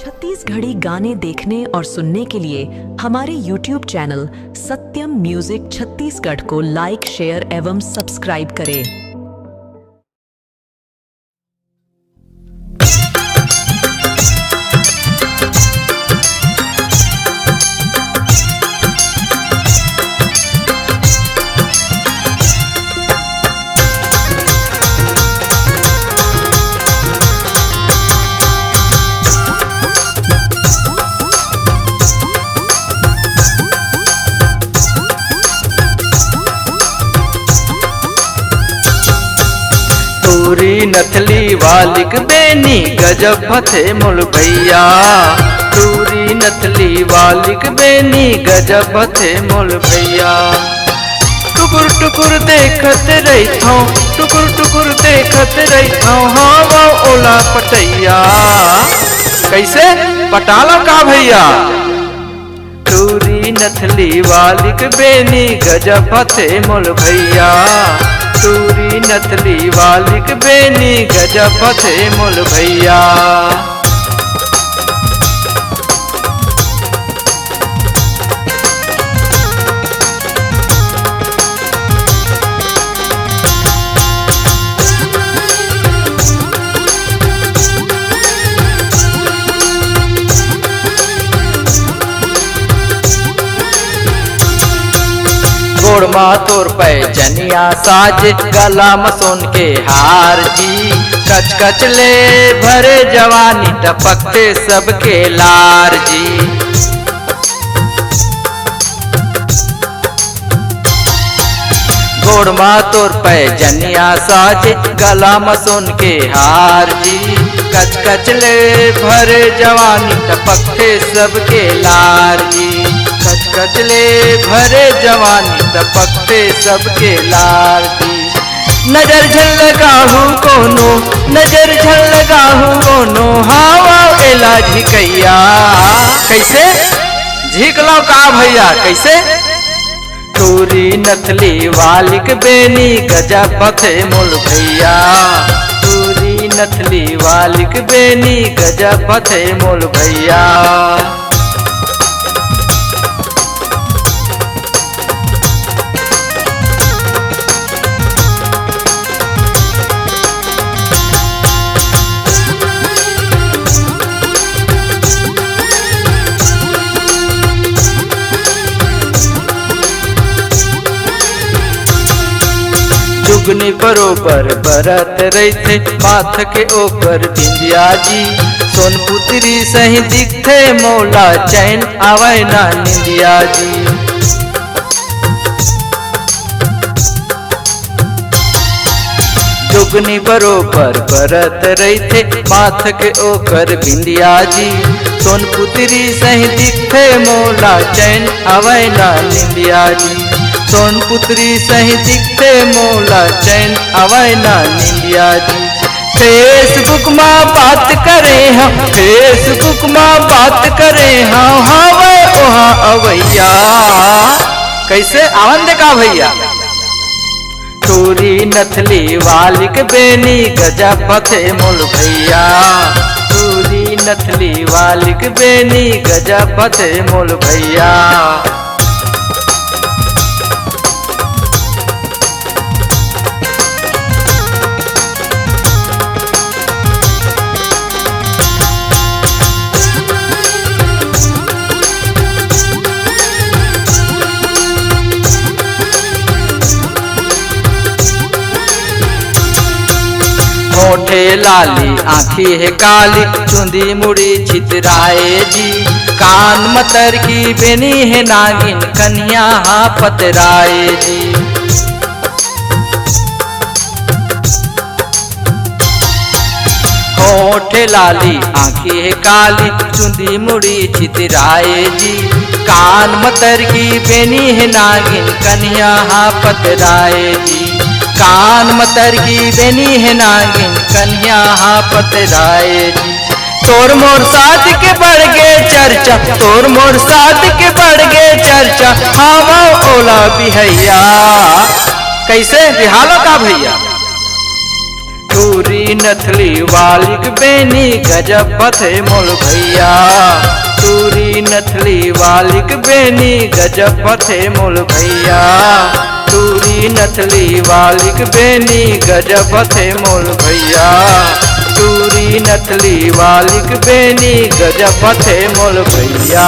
छत्तीसगढ़ी गाने देखने और सुनने के लिए हमारे YouTube चैनल सत्यम म्यूजिक छत्तीसगढ़ को लाइक, शेयर एवं सब्सक्राइब करें। टूरी नथली वालिक बेनी गजब फते मोल भैया। टूरी नथली वालिक बेनी गजब फते मोल भैया। टुकुर टुकुर देखत रहिथो, टुकुर टुकुर देखत रहिथो, हाँ वो ओला पटैया। कैसे पटाला का भैया। टूरी नथली वालिक बेनी गजब फते मोल भैया। टूरी नथली वालिक बेनी गजब फते मोल भैया। गोड़मा तोर पे जनिया साज, गला मसोन के हार जी। कच कच ले भरे जवानी टपकते सबके लार जी। गोड़मा तोर पे जनिया साज, गला मसोन के हार जी। कच कच ले भरे जवानी टपकते सबके लार जी। कच कच ले भरे जवानी टपकते सबके लार जी। नजर झल लगाहू कोनो, नजर झल लगाहू कोनो, हावा एला झिकैया। कैसे झिक लो का भैया कैसे। टूरी नथली वालिक बेनी गजब फते मोल भैया। टूरी नथली वालिक बेनी गजब फते मोल भैया। जुगनी बरोबर बरत रही माथ के ओकर बिंदिया जी। सोनपुत्री सही दिखते मौला चैन आवे ना निंदिया जी। जुगनी बरोबर बरत रही माथ के ओकर बिंदिया जी। सोनपुत्री सही दिखते मौला चैन आवे ना निंदिया जी। सोनपुत्री सही दिखते मौला चैन आवे ना निंदिया जी। फेसबुक में बात करें हम, फेसबुक में बात करें हम, हावे ओहा अवैया। कैसे आवन देखा भैया। टूरी नथली वालिक बेनी गजब फते मोल भैया। टूरी नथली वालिक बेनी गजब फते मोल भैया। होठे लाली आँखी है काली, चुंदी मुड़ी छितराए जी। कान मतर की बेनी है नागिन, कन्या हाँ पतराए जी। होठे लाली आँखी है काली, चुंदी मुड़ी छितराए जी। कान मतर की बेनी है नागिन, कन्या हाँ पतराए जी। कान मतर की बेनी है नागिन, कन्या हाँ पतराए जी। तोर मोर साथ के बढ़ गए चर्चा, तोर मोर साथ के बढ़ गए चर्चा, हावा ओला बिहैया। कैसे बिहालो का भैया। टूरी तूरी नथली वालिक बेनी गजब पथे मोल भैया। तूरी नथली वालिक बेनी गजब पथे मोल भैया। तूरी नथली वालिक बेनी गजब पथे मोल भैया। तूरी नथली वालिक बेनी गजब पथे मोल भैया।